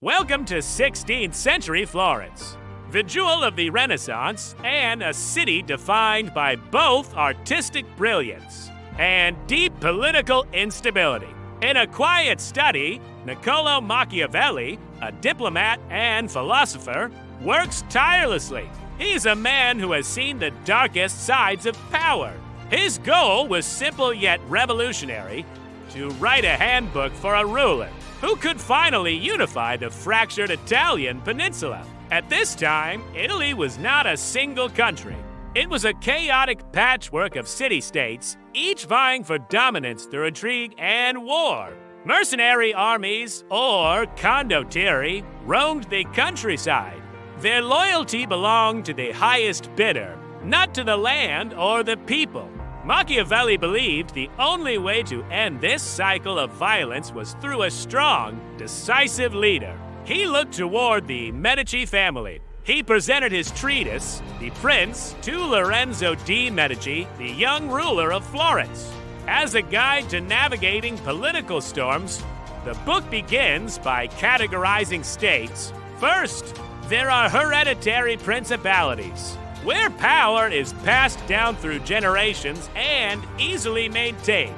Welcome to 16th century Florence, the jewel of the Renaissance and a city defined by both artistic brilliance and deep political instability. In a quiet study, Niccolo Machiavelli, a diplomat and philosopher, works tirelessly. He's a man who has seen the darkest sides of power. His goal was simple yet revolutionary: to write a handbook for a ruler who could finally unify the fractured Italian peninsula. At this time, Italy was not a single country. It was a chaotic patchwork of city-states, each vying for dominance through intrigue and war. Mercenary armies, or condottieri, roamed the countryside. Their loyalty belonged to the highest bidder, not to the land or the people. Machiavelli believed the only way to end this cycle of violence was through a strong, decisive leader. He looked toward the Medici family. He presented his treatise, The Prince, to Lorenzo di Medici, the young ruler of Florence. As a guide to navigating political storms, the book begins by categorizing states. First, there are hereditary principalities, where power is passed down through generations and easily maintained.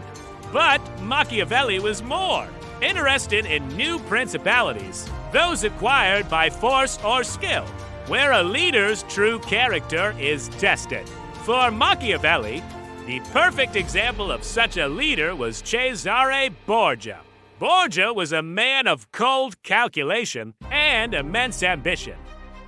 But Machiavelli was more interested in new principalities, those acquired by force or skill, where a leader's true character is tested. For Machiavelli, the perfect example of such a leader was Cesare Borgia. Borgia was a man of cold calculation and immense ambition.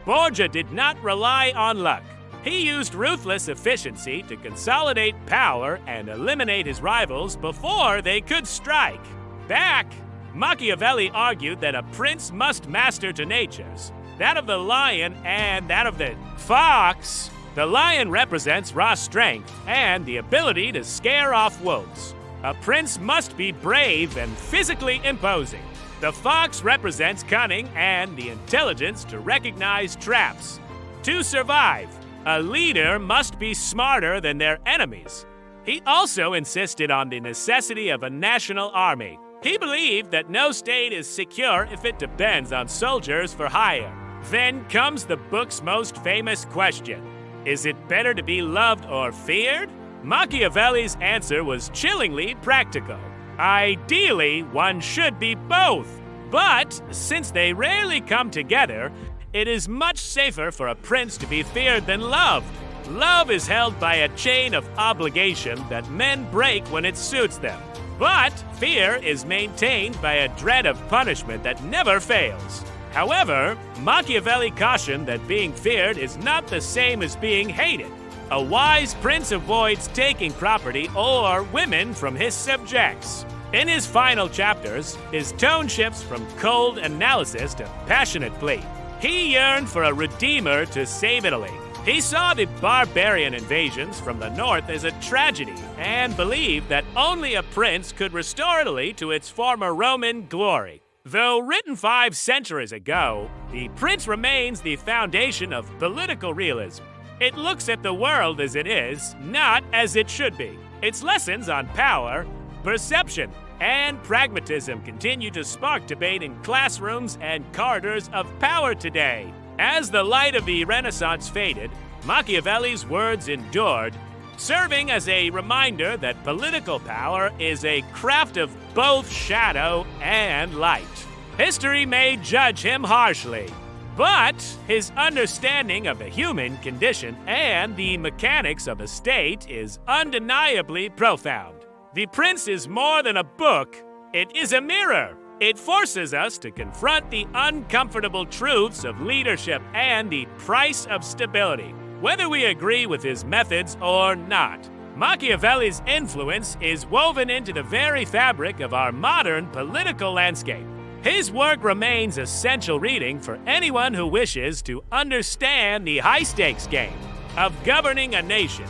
Borgia did not rely on luck. He used ruthless efficiency to consolidate power and eliminate his rivals before they could strike back. Machiavelli argued that a prince must master two natures, that of the lion and that of the fox. The lion represents raw strength and the ability to scare off wolves. A prince must be brave and physically imposing. The fox represents cunning and the intelligence to recognize traps. To survive, a leader must be smarter than their enemies. He also insisted on the necessity of a national army. He believed that no state is secure if it depends on soldiers for hire. Then comes the book's most famous question: is it better to be loved or feared? Machiavelli's answer was chillingly practical. Ideally, one should be both. But since they rarely come together, it is much safer for a prince to be feared than loved. Love is held by a chain of obligation that men break when it suits them. But fear is maintained by a dread of punishment that never fails. However, Machiavelli cautioned that being feared is not the same as being hated. A wise prince avoids taking property or women from his subjects. In his final chapters, his tone shifts from cold analysis to passionate plea. He yearned for a redeemer to save Italy. He saw the barbarian invasions from the north as a tragedy and believed that only a prince could restore Italy to its former Roman glory. Though written 5 centuries ago, The Prince remains the foundation of political realism. It looks at the world as it is, not as it should be. Its lessons on power, perception, and pragmatism continue to spark debate in classrooms and corridors of power today. As the light of the Renaissance faded, Machiavelli's words endured, serving as a reminder that political power is a craft of both shadow and light. History may judge him harshly, but his understanding of the human condition and the mechanics of a state is undeniably profound. The Prince is more than a book, it is a mirror. It forces us to confront the uncomfortable truths of leadership and the price of stability, whether we agree with his methods or not. Machiavelli's influence is woven into the very fabric of our modern political landscape. His work remains essential reading for anyone who wishes to understand the high-stakes game of governing a nation.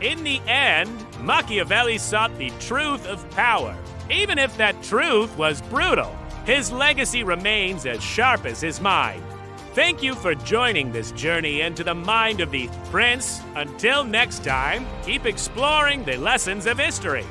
In the end, Machiavelli sought the truth of power. Even if that truth was brutal, his legacy remains as sharp as his mind. Thank you for joining this journey into the mind of the Prince. Until next time, keep exploring the lessons of history.